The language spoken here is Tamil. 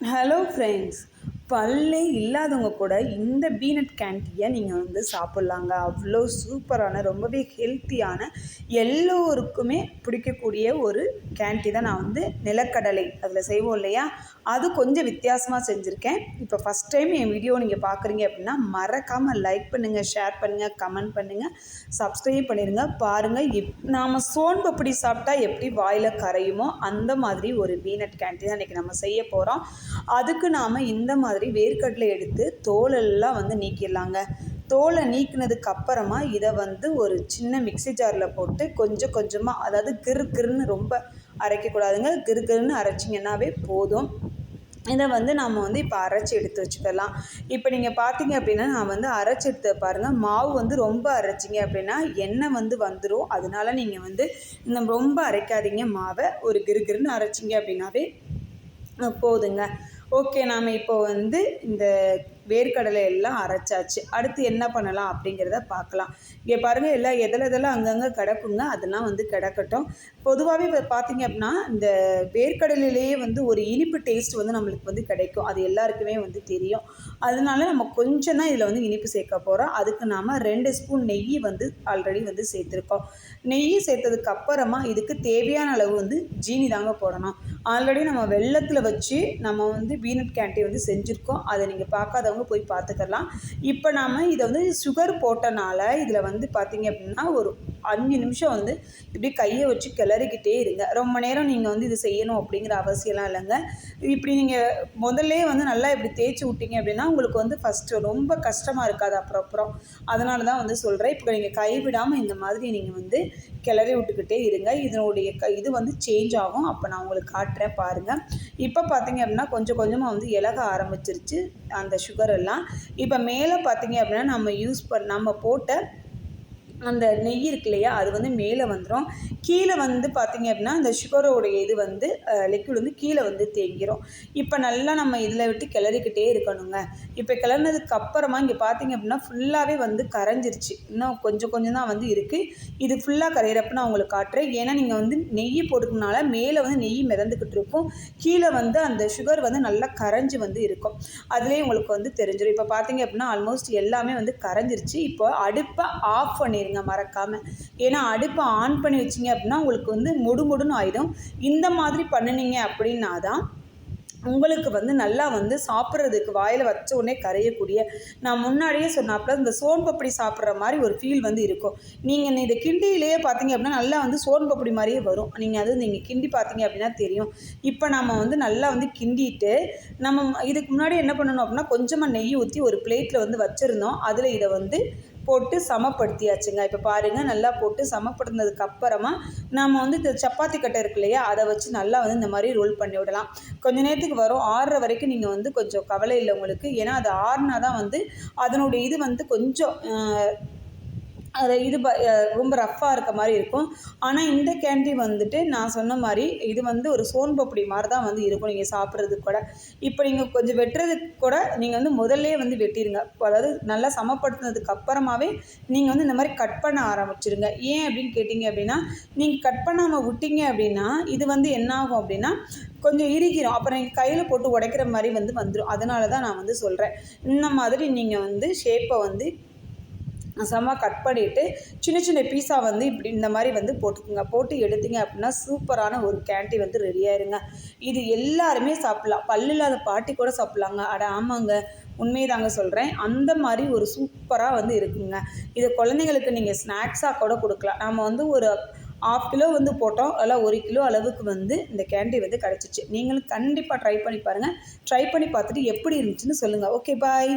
ஹலோ ஃப்ரெண்ட்ஸ், பல்லே இல்லாதவங்க கூட இந்த பீனட் கேண்டியை நீங்கள் வந்து சாப்பிட்லாங்க. அவ்வளோ சூப்பரான, ரொம்பவே ஹெல்த்தியான, எல்லோருக்குமே பிடிக்கக்கூடிய ஒரு கேண்டி தான் நான் வந்து நிலக்கடலை அதில் செய்வோம் இல்லையா, அது கொஞ்சம் வித்தியாசமாக செஞ்சுருக்கேன். இப்போ ஃபஸ்ட் டைம் என் வீடியோ நீங்கள் பார்க்குறீங்க அப்படின்னா மறக்காமல் லைக் பண்ணுங்கள், ஷேர் பண்ணுங்கள், கமெண்ட் பண்ணுங்கள், சப்ஸ்கிரைப் பண்ணிடுங்க. பாருங்கள், நாம் சோன் பப்படி சாப்பிட்டா எப்படி வாயில் கரையுமோ அந்த மாதிரி ஒரு பீனட் கேண்டி தான் இன்றைக்கி நம்ம செய்ய போகிறோம். அதுக்கு நாம் இந்த மாதிரி வேர்க்கடலை எடுத்து தோலெல்லாம் வந்து நீக்கிடலாங்க. தோலை நீக்கினதுக்கு அப்புறமா இதை வந்து ஒரு சின்ன மிக்சி ஜாரில் போட்டு கொஞ்சம் கொஞ்சமாக, அதாவது கிறுன்னு ரொம்ப அரைக்கக்கூடாதுங்க, கிறுன்னு அரைச்சிங்கன்னாவே போதும். இதை வந்து நம்ம வந்து இப்போ அரைச்சி எடுத்து வச்சுக்கலாம். இப்போ நீங்கள் பார்த்தீங்க அப்படின்னா நான் வந்து அரைச்சி எடுத்து பாருங்கள். மாவு வந்து ரொம்ப அரைச்சிங்க அப்படின்னா எண்ணெய் வந்து வந்துடும். அதனால நீங்கள் வந்து ரொம்ப அரைக்காதீங்க. மாவை ஒரு கிறுன்னு அரைச்சிங்க அப்படின்னாவே போதுங்க. ஓகே, நாம் இப்போ வந்து இந்த வேர்க்கடலை எல்லாம் அரைச்சாச்சு. அடுத்து என்ன பண்ணலாம் அப்படிங்கிறத பார்க்கலாம். இங்கே பாருங்கள், எல்லாம் எதெல்லாம் அங்கங்கே கிடக்குங்க, அதெல்லாம் வந்து கிடக்கட்டும். பொதுவாகவே பார்த்தீங்க அப்படின்னா இந்த வேர்க்கடலையிலேயே வந்து ஒரு இனிப்பு டேஸ்ட் வந்து நம்மளுக்கு வந்து கிடைக்கும். அது எல்லாருக்குமே வந்து தெரியும். அதனால நம்ம கொஞ்சம் தான் இதில் வந்து இனிப்பு சேர்க்க போகிறோம். அதுக்கு நாம் 2 ஸ்பூன் நெய் வந்து ஆல்ரெடி வந்து சேர்த்துருக்கோம். நெய் சேர்த்ததுக்கு அப்புறமா இதுக்கு தேவையான அளவு வந்து ஜீனி தாங்க போடணும். ஆல்ரெடி நம்ம வெள்ளத்தில் வச்சு நம்ம வந்து பீனட் கேண்டி வந்து செஞ்சுருக்கோம். அதை நீங்கள் பார்க்காதவங்க போய் பார்த்துக்கலாம். இப்போ நாம் இதை வந்து சுகர் போட்டனால இதில் வந்து பார்த்திங்க அப்படின்னா ஒரு 5 நிமிஷம் வந்து இப்படி கையை வச்சு கிளறிக்கிட்டே இருங்க. ரொம்ப நேரம் நீங்கள் வந்து இது செய்யணும் அப்படிங்கிற அவசியம்லாம் இல்லைங்க. இப்படி நீங்கள் முதல்லே வந்து நல்லா இப்படி தேய்ச்சி விட்டீங்க அப்படின்னா உங்களுக்கு வந்து ஃபஸ்ட்டு ரொம்ப கஷ்டமாக இருக்காது அப்புறம். அதனால தான் வந்து சொல்கிறேன். இப்போ நீங்கள் கைவிடாமல் இந்த மாதிரி நீங்கள் வந்து கிளறி விட்டுக்கிட்டே இருங்க. இதனுடைய இது வந்து சேஞ்ச் ஆகும். அப்போ நான் உங்களுக்கு காட்டுறேன் பாருங்கள். இப்போ பார்த்தீங்க அப்படின்னா கொஞ்சம் கொஞ்சமாக வந்து இலக ஆரம்பிச்சிருச்சு அந்த சுகர் எல்லாம். இப்போ மேலே பார்த்தீங்க அப்படின்னா நம்ம போட்ட அந்த நெய் இருக்கு இல்லையா, அது வந்து மேலே வந்துடும். கீழே வந்து பார்த்திங்க அப்படின்னா அந்த சுகரோடைய இது வந்து லிக்விட் வந்து கீழே வந்து தேங்கிடும். இப்போ நல்லா நம்ம இதில் விட்டு கிளறிக்கிட்டே இருக்கணுங்க. இப்போ கிளறினதுக்கு அப்புறமா இங்கே பார்த்திங்க அப்படின்னா ஃபுல்லாகவே வந்து கரைஞ்சிருச்சு. இன்னும் கொஞ்சம் தான் வந்து இருக்குது. இது ஃபுல்லாக கரையிறப்ப நான் உங்களுக்கு காட்டுறேன். ஏன்னா நீங்கள் வந்து நெய் போட்டுக்கனால மேலே வந்து நெய் மிதந்துக்கிட்டு இருக்கும், கீழே வந்து அந்த சுகர் வந்து நல்லா கரைஞ்சி வந்து இருக்கும். அதுலேயே உங்களுக்கு வந்து தெரிஞ்சிடும். இப்போ பார்த்திங்க அப்படின்னா ஆல்மோஸ்ட் எல்லாமே வந்து கரைஞ்சிருச்சு. இப்போ அடுப்பை ஆஃப் பண்ணிடுங்க மறக்காமல். ஏன்னா அடுப்பை ஆன் பண்ணி வச்சிங்க அப்படின்னா உங்களுக்கு வந்து முடுன்னு ஆகிடும். இந்த மாதிரி பண்ணினீங்க அப்படின்னா தான் உங்களுக்கு வந்து நல்லா வந்து சாப்பிட்றதுக்கு வாயில் வச்ச உடனே கரையக்கூடிய, நான் முன்னாடியே சொன்னாப்புல இந்த சோன் பப்படி சாப்பிட்ற மாதிரி ஒரு ஃபீல் வந்து இருக்கும். நீங்கள் இந்த கிண்டியிலேயே பார்த்தீங்க அப்படின்னா நல்லா வந்து சோன் பப்படி மாதிரியே வரும். நீங்கள் கிண்டி பார்த்தீங்க அப்படின்னா தெரியும். இப்போ நம்ம வந்து நல்லா வந்து கிண்டிட்டு நம்ம இதுக்கு முன்னாடி என்ன பண்ணணும் அப்படின்னா கொஞ்சமாக நெய் ஊற்றி ஒரு பிளேட்டில் வந்து வச்சுருந்தோம். அதில் இதை வந்து போட்டு சமப்படுத்தியாச்சுங்க. இப்போ பாருங்கள், நல்லா போட்டு சமப்படுத்தினதுக்கு அப்புறமா நம்ம வந்து இந்த சப்பாத்தி கட்டை இருக்கு இல்லையா, அதை வச்சு நல்லா வந்து இந்த மாதிரி ரோல் பண்ணி விடலாம். கொஞ்சம் நேரத்துக்கு வரும். ஆறுற வரைக்கும் நீங்கள் வந்து கொஞ்சம் கவலை இல்லை உங்களுக்கு. ஏன்னா அது ஆறுனா தான் வந்து அதனுடைய இது வந்து கொஞ்சம் அது இது ரொம்ப ரஃப்பாக இருக்க மாதிரி இருக்கும். ஆனால் இந்த கேண்டி வந்துட்டு நான் சொன்ன மாதிரி இது வந்து ஒரு சோன் பப்படி மாதிரி தான் வந்து இருக்கும் நீங்கள் சாப்பிட்றதுக்கு கூட. இப்போ நீங்கள் கொஞ்சம் வெட்டுறதுக்கு கூட நீங்கள் வந்து முதல்லே வந்து வெட்டிடுங்க. அதாவது நல்லா சமப்படுத்தினதுக்கு அப்புறமாவே நீங்கள் வந்து இந்த மாதிரி கட் பண்ண ஆரம்பிச்சிருங்க. ஏன் அப்படின்னு கேட்டிங்க அப்படின்னா, நீங்கள் கட் பண்ணாமல் விட்டீங்க அப்படின்னா இது வந்து என்ன ஆகும் அப்படின்னா கொஞ்சம் இறுகிரும். அப்புறம் நீங்கள் கையில் போட்டு உடைக்கிற மாதிரி வந்து வந்துடும். அதனால தான் நான் வந்து சொல்கிறேன். இந்த மாதிரி நீங்கள் வந்து ஷேப்பை வந்து கட் பண்ணிவிட்டு சின்ன பீஸாக வந்து இப்படி இந்த மாதிரி வந்து போட்டுக்குங்க. போட்டு எடுத்தீங்க அப்படின்னா சூப்பரான ஒரு கேண்டி வந்து ரெடி ஆயிருங்க. இது எல்லாருமே சாப்பிட்லாம். பல்லு இல்லாத பாட்டி கூட சாப்பிட்லாங்க. ஆமாங்க, உண்மையை தாங்க சொல்கிறேன். அந்த மாதிரி ஒரு சூப்பராக வந்து இருக்குங்க. இதை குழந்தைங்களுக்கு நீங்கள் ஸ்நாக்ஸாக கூட கொடுக்கலாம். நம்ம வந்து ஒரு 1/2 கிலோ வந்து போட்டோம். அதில் 1 கிலோ அளவுக்கு வந்து இந்த கேண்டி வந்து கிடச்சிச்சு. நீங்களும் கண்டிப்பாக ட்ரை பண்ணி பாருங்கள். ட்ரை பண்ணி பார்த்துட்டு எப்படி இருந்துச்சுன்னு சொல்லுங்கள். ஓகே, பாய்.